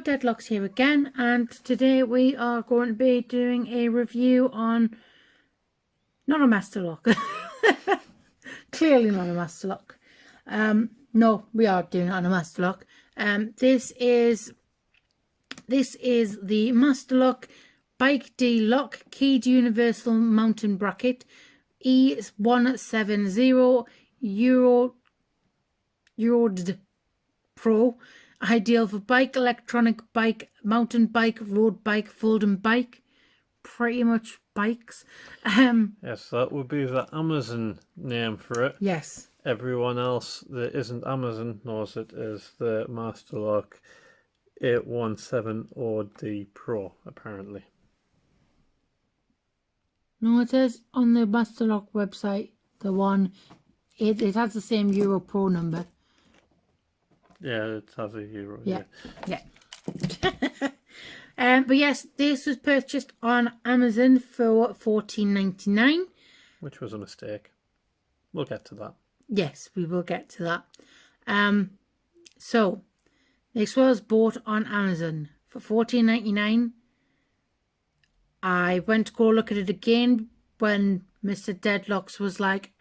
Deadlocks here again, and today we are going to be doing a review on not a master lock. Clearly not a master lock. No, we are doing it on a master lock. This is the master lock Bike D lock keyed universal mountain bracket E170 Euro Pro. Ideal for bike, electronic bike, mountain bike, road bike, folding bike. Pretty much bikes. Yes, that would be the Amazon name for it. Yes. Everyone else that isn't Amazon knows it as the Master Lock 817OD Pro, apparently. No, it says on the Master Lock website, the one, it has the same Euro Pro number. Yeah, it has a Euro. Yeah. But yes, this was purchased on Amazon for $14.99. Which was a mistake. We'll get to that. Yes, we will get to that. So, this was bought on Amazon for $14.99. I went to go look at it again when Mr. Deadlocks was like,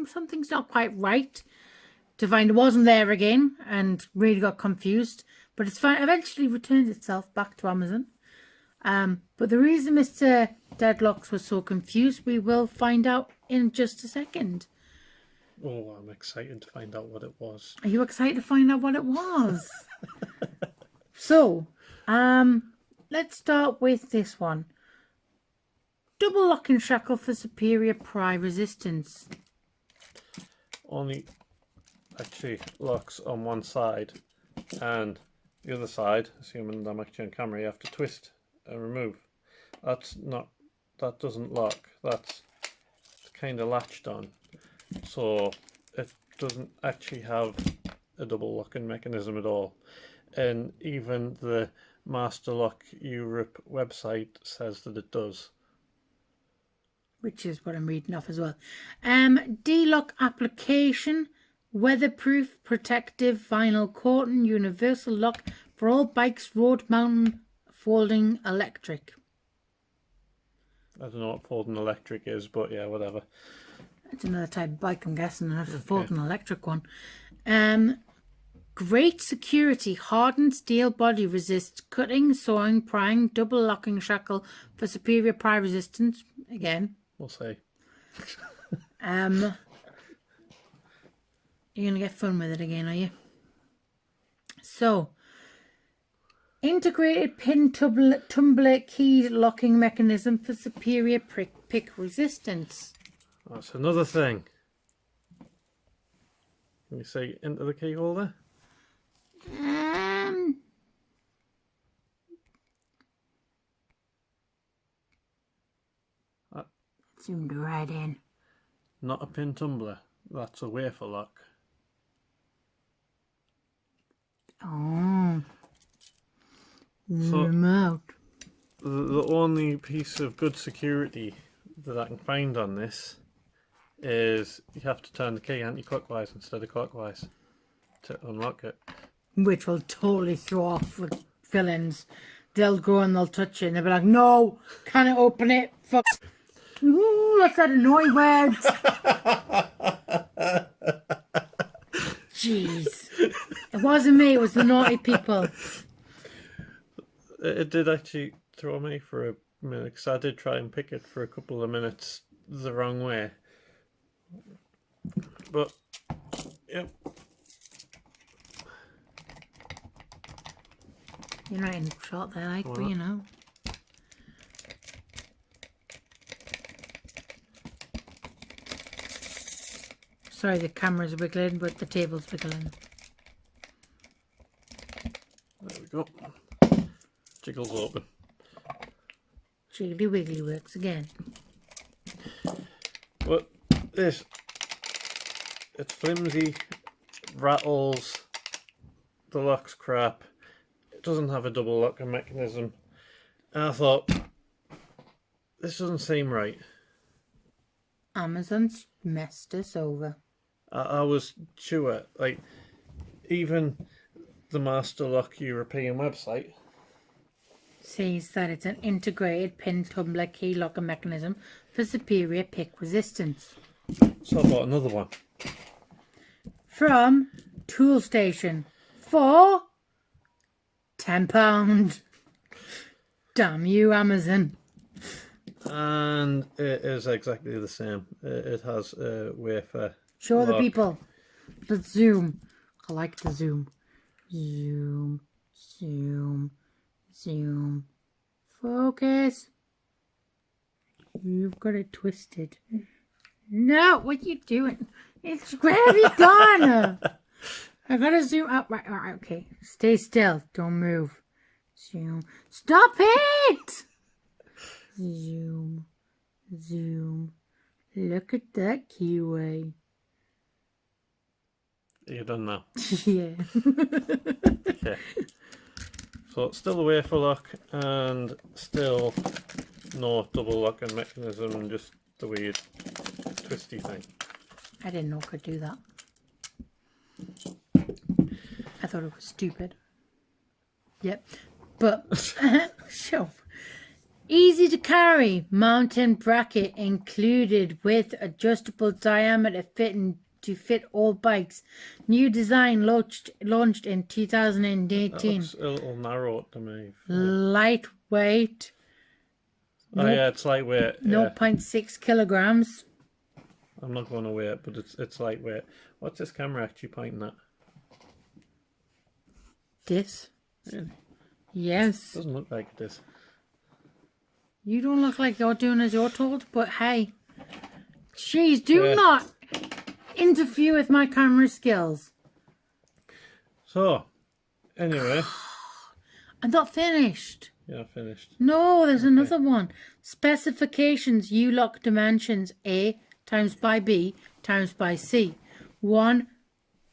something's not quite right. To find it wasn't there again and really got confused. But it's fine. Eventually returned itself back to Amazon. But the reason Mr. Deadlocks was so confused, we will find out in just a second. Oh, I'm excited to find out what it was. Are you excited to find out what it was? So, let's start with this one. Double locking shackle for superior pry resistance. Only actually locks on one side, and the other side, assuming I'm actually on camera, you have to twist and remove. That doesn't lock. That's kind of latched on, so it doesn't actually have a double locking mechanism at all. And even the Master Lock Europe website says that it does. Which is what I'm reading off as well. D-lock application, weatherproof, protective, vinyl cotton, universal lock for all bikes, road, mountain, folding, electric. I don't know what folding electric is, but yeah, whatever. It's another type of bike, I'm guessing. It's a folding electric one. Great security, hardened steel body, resists cutting, sawing, prying, double locking shackle for superior pry resistance. Again. We'll see. You're going to get fun with it again, are you? So, integrated pin tumbler key locking mechanism for superior pick resistance. That's another thing. Can you see into the key holder? Zoomed right in. Not a pin tumbler. That's a wafer lock. Oh. So, remote. The only piece of good security that I can find on this is you have to turn the key anti-clockwise instead of clockwise to unlock it. Which will totally throw off the villains. They'll go and they'll touch it and they'll be like, no, can't open it. Fuck. Ooh, that's that annoying word. Jeez. It wasn't me, it was the naughty people. It did actually throw me for a minute, because I did try and pick it for a couple of minutes the wrong way. But, yep. You're not in shot there, like, but you know. Sorry, the camera's wiggling, but the table's wiggling. There we go. Jiggles open. Jiggly wiggly works again. But this, it's flimsy, rattles, the lock's crap. It doesn't have a double locking mechanism. And I thought, this doesn't seem right. Amazon's messed us over. I was sure, like, even the Master Lock European website says that it's an integrated pin tumbler key locker mechanism for superior pick resistance. So I bought another one. From Tool Station for £10. Damn you, Amazon. And it is exactly the same. It has a wafer. Show the lock. people the zoom. I like the zoom. Zoom, zoom, zoom. Focus. You've got it twisted. No, what are you doing? It's where have you gone? I gotta zoom up. Right, okay. Stay still. Don't move. Zoom. Stop it! Zoom. Zoom. Look at that keyway. You're done now. Yeah. Okay. So it's still a wafer lock and still no double locking mechanism, just the weird twisty thing. I didn't know I could do that. I thought it was stupid. Yep. But, sure. Easy to carry mountain bracket included with adjustable diameter fitting to fit all bikes. New design launched in 2018. That looks a little narrow to me. Lightweight. Oh yeah, it's lightweight. Yeah. 0.6 kilograms. I'm not going to weigh it, but it's lightweight. What's this camera actually pointing at? This? Really? Yes. Doesn't look like it is. You don't look like you're doing as you're told, but hey. Jeez, do not interfere with my camera skills. So, anyway. I'm not finished. Yeah, finished. No, there's another one. Specifications, U-lock dimensions, A times by B times by C. 1,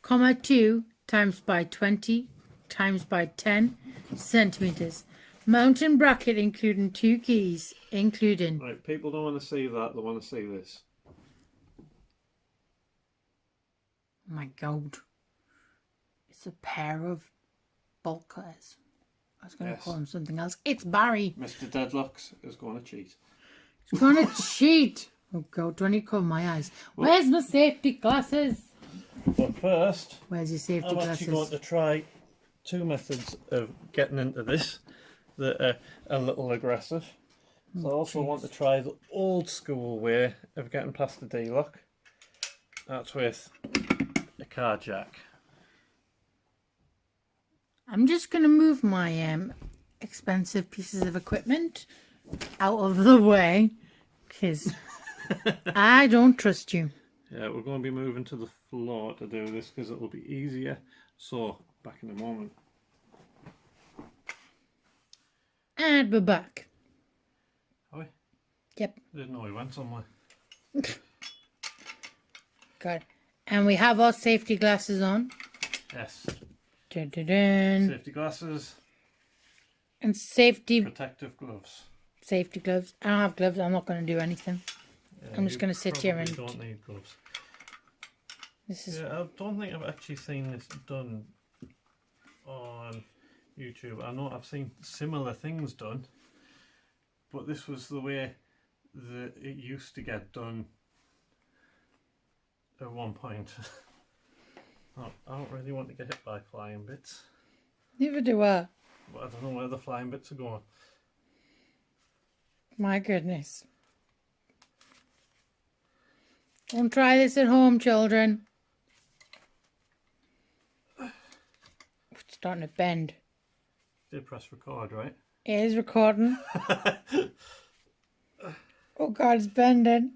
2 times by 20 times by 10 centimeters. Mountain bracket including 2 keys, including... Right, people don't want to see that, they want to see this. Oh my God. It's a pair of bolt cutters. I was going to call him something else. It's Barry. Mr. Deadlocks is going to cheat. He's going to cheat. Oh God, do I need to cover my eyes? Where's my safety glasses? But first, Where's your safety I'm glasses? actually going to try 2 methods of getting into this that are a little aggressive. So I also want to try the old school way of getting past the D-lock. That's with a car jack. I'm just going to move my expensive pieces of equipment out of the way because I don't trust you. Yeah, we're going to be moving to the floor to do this because it will be easier. So, back in a moment. And we're back. Are we? Yep. I didn't know we went somewhere. Good. And we have our safety glasses on. Yes. Dun, dun, dun. Safety glasses. And safety Protective gloves. safety gloves. I don't have gloves. I'm not going to do anything. Yeah, I'm just going to sit here and... You don't need gloves. This is... Yeah, I don't think I've actually seen this done on YouTube. I know I've seen similar things done, but this was the way that it used to get done at one point. I don't really want to get hit by flying bits. Neither do I. But I don't know where the flying bits are going. My goodness. Don't try this at home, children. It's starting to bend. Did press record, right? It is recording. Oh God, it's bending.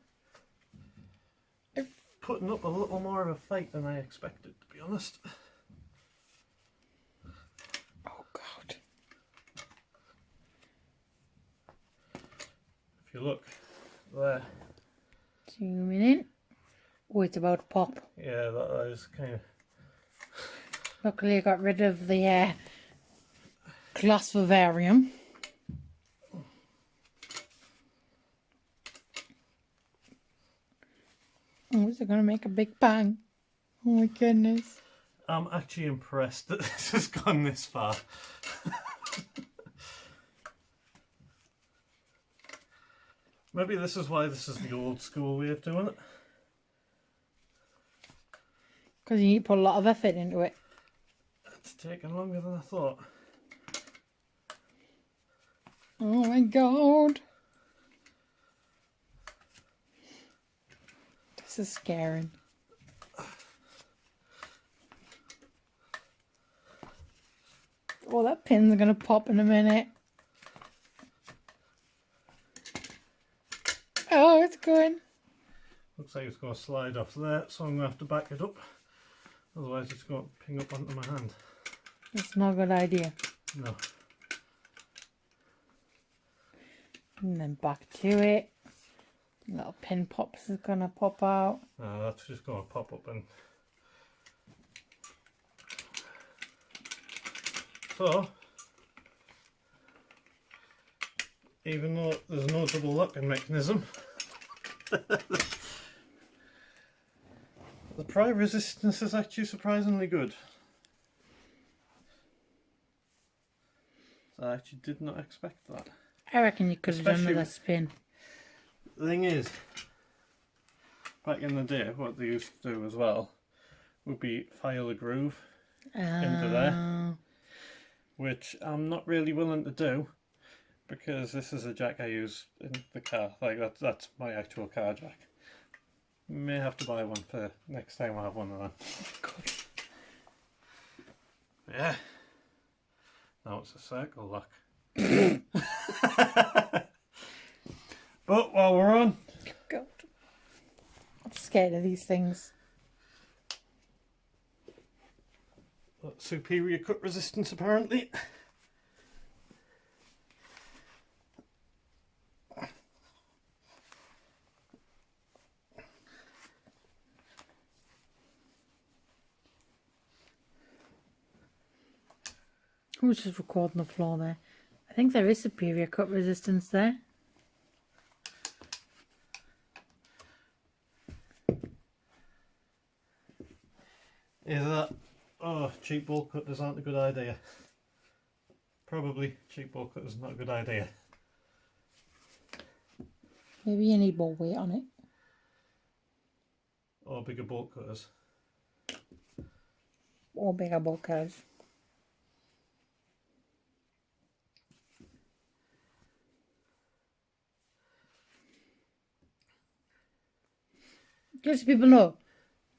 Putting up a little more of a fight than I expected, to be honest. Oh God. If you look there. Zooming in. Oh, it's about to pop. Yeah, that is kind of... Luckily I got rid of the glass vivarium. Oh, is it going to make a big bang? Oh my goodness. I'm actually impressed that this has gone this far. Maybe this is why this is the old school way of doing it. Because you need to put a lot of effort into it. It's taken longer than I thought. Oh my god. This is scaring. Oh, that pin's gonna pop in a minute. Oh, it's going. Looks like it's going to slide off there, so I'm going to have to back it up. Otherwise it's going to ping up onto my hand. That's not a good idea. No. And then back to it. Little pin pops is gonna pop out. No, that's just going to pop up and... So, even though there's no double locking mechanism, the pry resistance is actually surprisingly good. So I actually did not expect that. I reckon you could have done with Especially a spin. The thing is, back in the day, what they used to do as well would be file a groove into there, which I'm not really willing to do because this is a jack I use in the car. Like that's my actual car jack. May have to buy one for next time I have one of them. Yeah. Now it's a circle lock. But while we're on, God. I'm scared of these things. superior cut resistance apparently. Who's just recording the floor there? I think there is superior cut resistance there. Is that, oh, cheap bolt cutters aren't a good idea. Probably cheap bolt cutters not a good idea. Maybe you need more weight on it. Or bigger bolt cutters. Or bigger bolt cutters. Just so people know,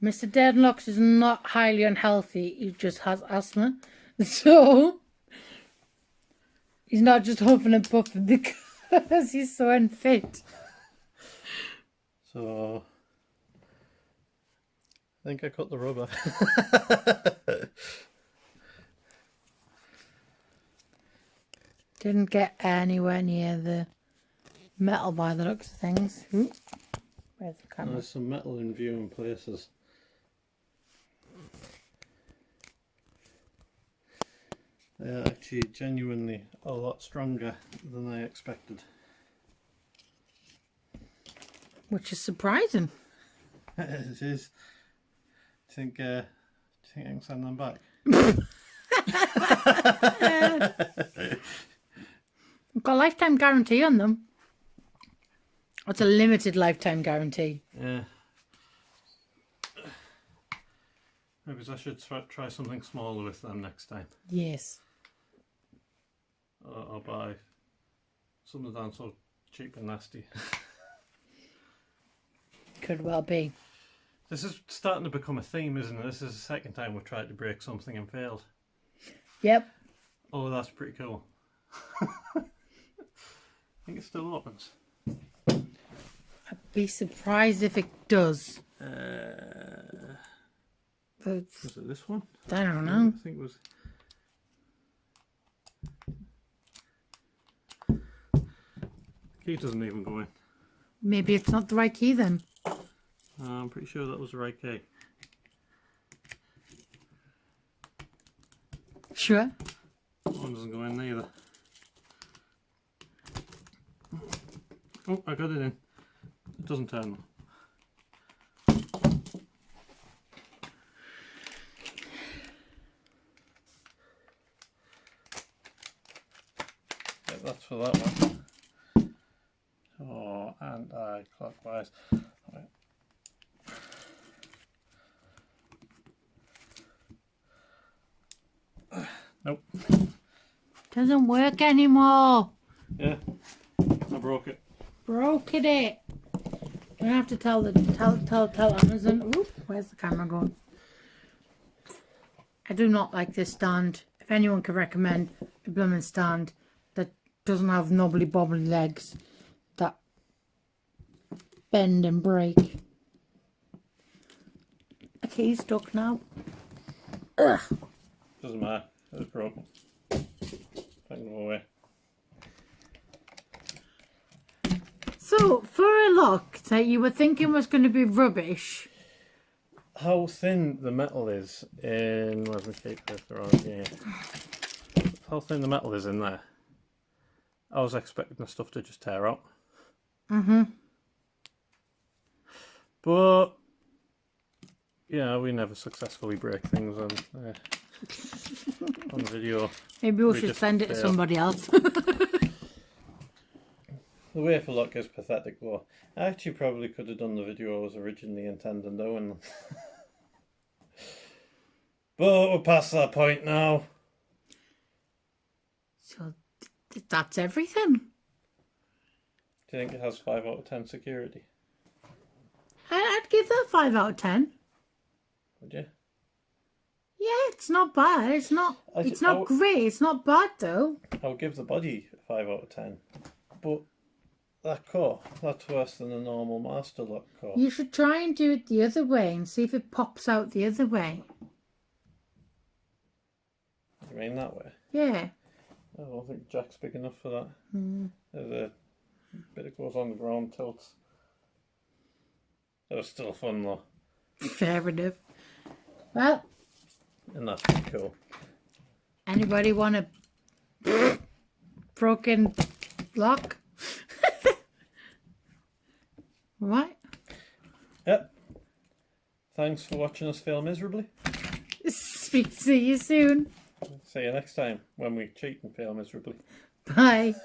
Mr. Deadlocks is not highly unhealthy, he just has asthma. So, he's not just huffing and puffing because he's so unfit. So, I think I cut the rubber. Didn't get anywhere near the metal by the looks of things. Ooh. Where's the camera? There's some metal in view in places. They are actually genuinely a lot stronger than I expected. Which is surprising. It is. Do you think I can send them back? I've got a lifetime guarantee on them. It's a limited lifetime guarantee. Yeah. Maybe I should try something smaller with them next time. Yes. Or buy something that aren't so cheap and nasty. Could well be. This is starting to become a theme, isn't it? This is the second time we've tried to break something and failed. Yep. Oh, that's pretty cool. I think it still opens. I'd be surprised if it does. But Was it this one? I don't know. I think it was. Key doesn't even go in. Maybe it's not the right key then. I'm pretty sure that was the right key. Sure. That one doesn't go in either. Oh, I got it in. It doesn't turn though. Yeah, that's for that one. Oh, anti-clockwise. Right. Nope. Doesn't work anymore. Yeah, I broke it. Broke it. I have to tell Amazon. Oop, where's the camera going? I do not like this stand. If anyone can recommend a blooming stand that doesn't have knobbly bobbly legs that bend and break. Okay, he's stuck now. Ugh. Doesn't matter. It's broken. I can go away. So, for a lock that you were thinking was going to be rubbish. How thin the metal is in... Where's my tape? Yeah. How thin the metal is in there. I was expecting the stuff to just tear out. Mm-hmm. But... yeah, we never successfully break things on video. Maybe we should send it to somebody else. The wafer lock is pathetic though. I actually probably could have done the video I was originally intending doing. But we're past that point now. So that's everything. Do you think it has 5 out of 10 security? I'd give that 5 out of 10. Would you? Yeah, it's not bad. It's not great. It's not bad though. I'll give the body a 5 out of 10. But that core, that's worse than a normal master lock core. You should try and do it the other way and see if it pops out the other way. You mean that way? Yeah. I don't think Jack's big enough for that. There's a bit that goes on the ground tilts. That was still fun though. Fair enough. Well, And that's pretty cool. anybody want a broken lock? What? Yep. Thanks for watching us fail miserably. Speak to you soon. See you next time when we cheat and fail miserably. Bye.